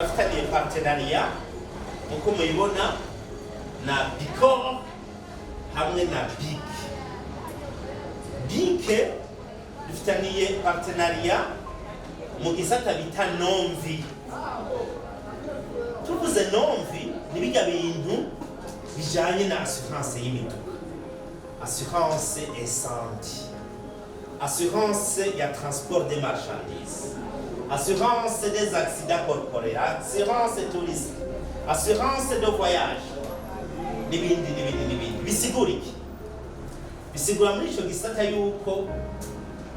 Afitaniye partenariat nkuko mubibona na Bicor hamwe na BIC. BIC dufitaniye partenariat mu gisata bita Nomvi. Tuvuze Nomvi ni bijya bintu bijanye na assurance y'imiduga, assurance incendie, assurance ya transport des marchandises, assurance des accidents corporels, assurance touristique, assurance de voyage, n'ibindi. Bisigura muri ico gisata yuko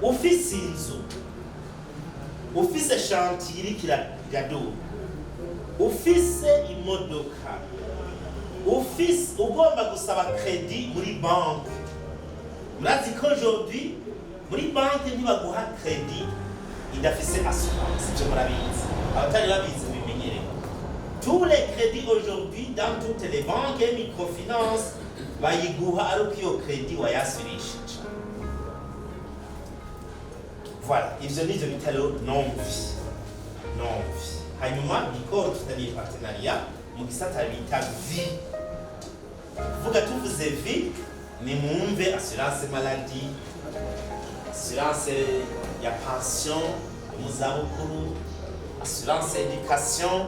ufise inzu, ufise chantier iriko iraduga, ufise imodoka, ugomba gusaba credit muri banque. Murazi ko aujourd'hui muri banque ntibaguha credit idafise assurance. Je murabizi, abatari babizi bimenyereye. Tous les crédits aujourd'hui dans toutes les banques et microfinance bayiguha ari uko iyo credit wayasirishije. Voilà, ivyo nivyo bitaro Nomvi. Hanyuma Bicor tutaniye partenariat mu gisata bita vie. Vuga tuvuze vie ni mwumve assurance maladie, assurance ya pension mu zabukuru, assurance education.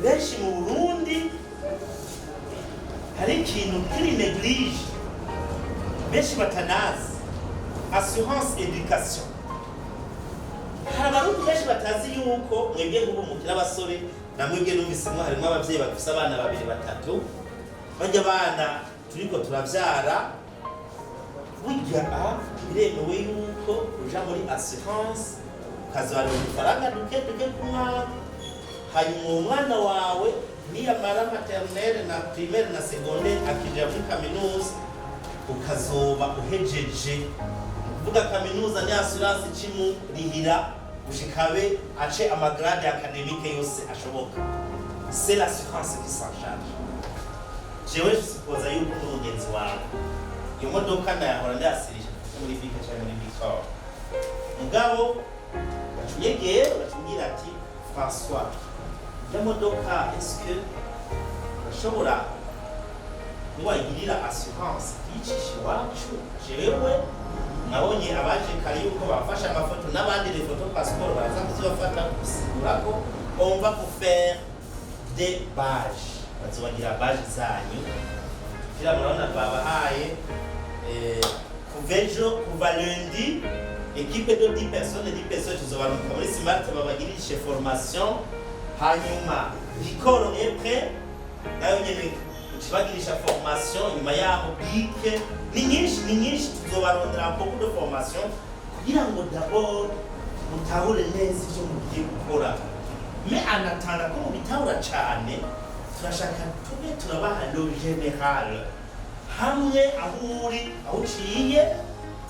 Benshi mu Burundi hari ikintu kiri néglige, benshi batanazi assurance education. Hari abarundi benshi batazi yuko mwebwe nk'ubu mukira abasore na mwebwe numvisemwo harimwo abavyeyi bafise abana babiri batatu, bajya abana turiko turavyara burya biremewe yuko uja muri assurance ukazobarira udufaranga duke ku mwaka, hanyuma umwana wawe niyamara maternelle na primaire na secondaire akija muri kaminuza ukazoba uhejeje. Kuvuga kaminuza ni assurance icimurihira ushikabe ace amagrade académique yose ashoboka. C'est l'assurance qui s'en charge. Jewe suppose yuko n'umugenzi wawe iyo modoka ndayahora ndasirije muri BIC cyangwa muri Bicor, mugabo batunyegeye batubwira ati François, iyo modoka est-ce que bashobora kumwagirira assurance yicisha iwacu? Jewe nabonye abaje kare yuko bafasha amafoto n'abandi les photos passeport baraza kuzibafata gusigura ko on va vous faire des badges, bazobagira badge zanyu kira murabona babahaye kuva lundi équipe de 10 personnes tuzobaruka muri smart babagirishe formation, hanyuma Bicor est prêt nayo nyene tubagirisha formation. Nyuma yaho BIC ni nyinshi tuzobarondera beaucoup de formation kugira ngo d'abord mutahure neza ivyo mugiye gukora. Mais anatanga ko mubitahura cane, turashaka tube turabaha lo general hamwe aho uri aho uciye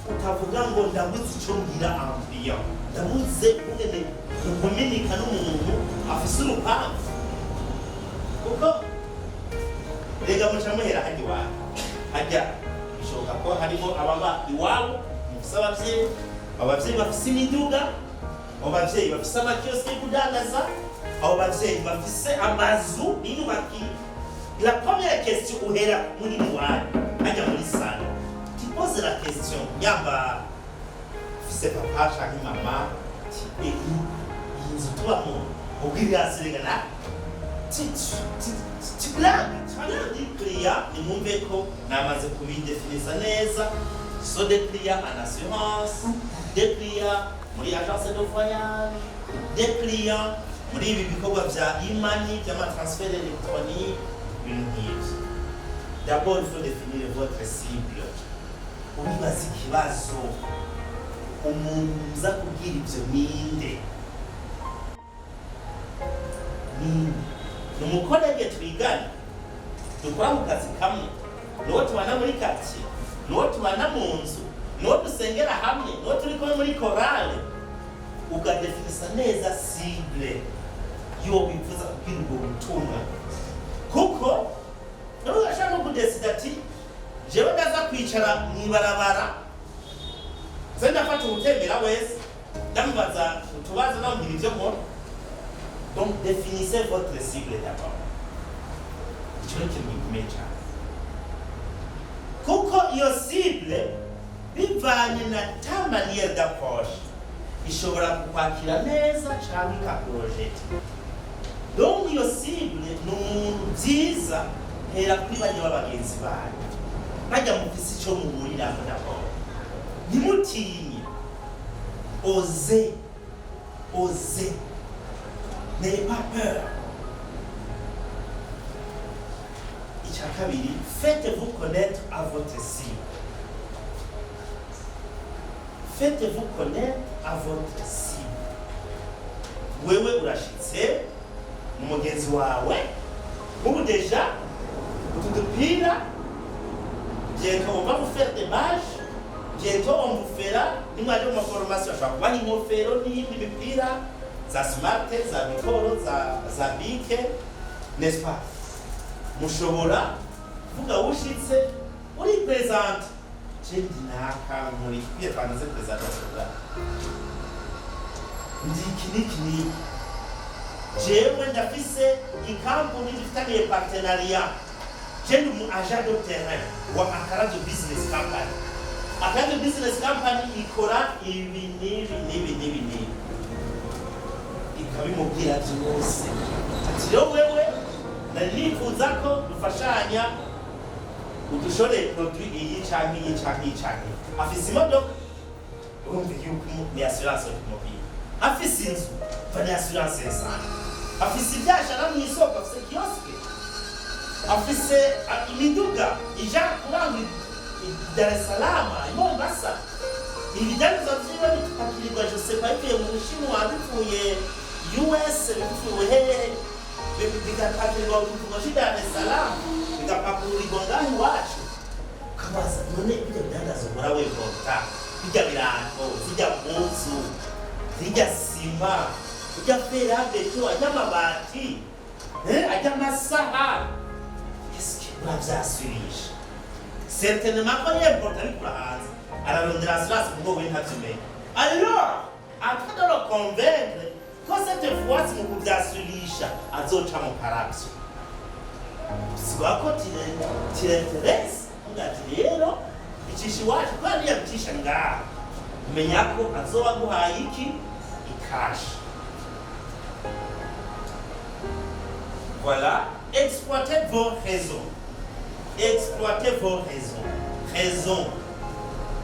utavuga ngo ndabuze ico ngira ambiya, ndabuze ungene gukominika n'umuntu afise urupangu, kuko rega muca muhera hajya iwabo. Hajya bishoboka ko harimo ababa iwabo mufise abavyeyi bafise imiduga, abo bavyeyi bafise amakioske yo kudandaza, abo bavyeyi bafise amazu biyubaki. La première question uhera muri iwabo hajya muri salo, tu poses la question yamba fise papa canke mama ti inzu tubamo ubwirasirigana Tiblanga, di client, ni mwumve ko namaze kubidefinisa neza. So des clients en assurance, des clients muri agence de voyage, des clients muri ibi bikorwa vya e-money, vyama transfert électronique, ibintu nk'ivyo. D'abord, il faut définir votre cible. Ubibaza ikibazo, umuntu uza kubwira ivyo ninde? Numukolege twigana dukora mu kazi kamwe, nuwo tubana muri quartier, nuwo tubana mu nzu, nuwo dusengera hamwe, nuwo turi kumwe muri chorale, ugadefinisa neza cible yo bifuza kubwira ubwo butumwa. Kuko urashaka kudesida ati jewe ndaza kwicara mwibarabara zenda fata ubutembera wese ndamubaza utubazo namugira ivyo nkora. Donc définissez votre cible d'abord. icyo ni ikintu gikomeye cyane kuko iyo cible bivanye na ta manière d'approche ishobora kukwakira neza cyangwa ikakurojeta. Donc iyo cible ni umuntu byiza hera kuri bajya b'abagenzi banyu bajya mufise icyo muhuriramo d'abord. Ntimutinye, osez, n'ayez pas peur. Icya kabiri, faites-vous connaître à votre cible. Faites-vous connaître à votre cible. Wewe urashitse umugenzi wawe ubu deja utu dupira bientôt on va vous faire des mages, bientôt on vous fera nimwaje mu formation ashobora kuba n'ingofero n'iyindi mipira za smart za mikoro za bike, n'est-ce pas? Mushobora vuga ushitse uri present jendi naka muri kwiye twanaze present ashobora ndiki jewe ndafise ikampuni dufitaniye partenariat jendi mu agent de terrain wa Akarazo Business Company. Akarazo Business Company ikora ibi nibi ikabimubwira byose ati rero wewe nanifuza ko dufashanya udushore produit iyi canke afise imodoka urumva yuko ni assurance automobile, afise inzu ni assurance insane, afise ibyashara mu isoko, afise kioske, afise imiduga ija kuranga Dar es Salaam, Mombasa, ibijyaniza vyiwe bitupakirirwa je sais pas ivuye mu Bushinwa bivuye US bivuye hehe bigapakirirwa mu Dar es Salaam bigapakurirwa ngaho iwacu kabaza none ibyo byandaza ukora we kota bijya birango zijya munzu zijya sima bijya fera beto ajya mabati ajya masaha qu'est-ce que bavyasurisha certainement pas important pour hanze ararondera assurance kuko we ntatumenya. Alors afin de le convaincre ko cette fois si mu kuvyasurisha azoca mu karabyo siba ko t'intéresse ngati rero icisha iwacu kandi yabicisha ngaha menya ko azoba guhaye iki ikashi. Voilà, exploitez vos raisons. Exploitez vos raisons.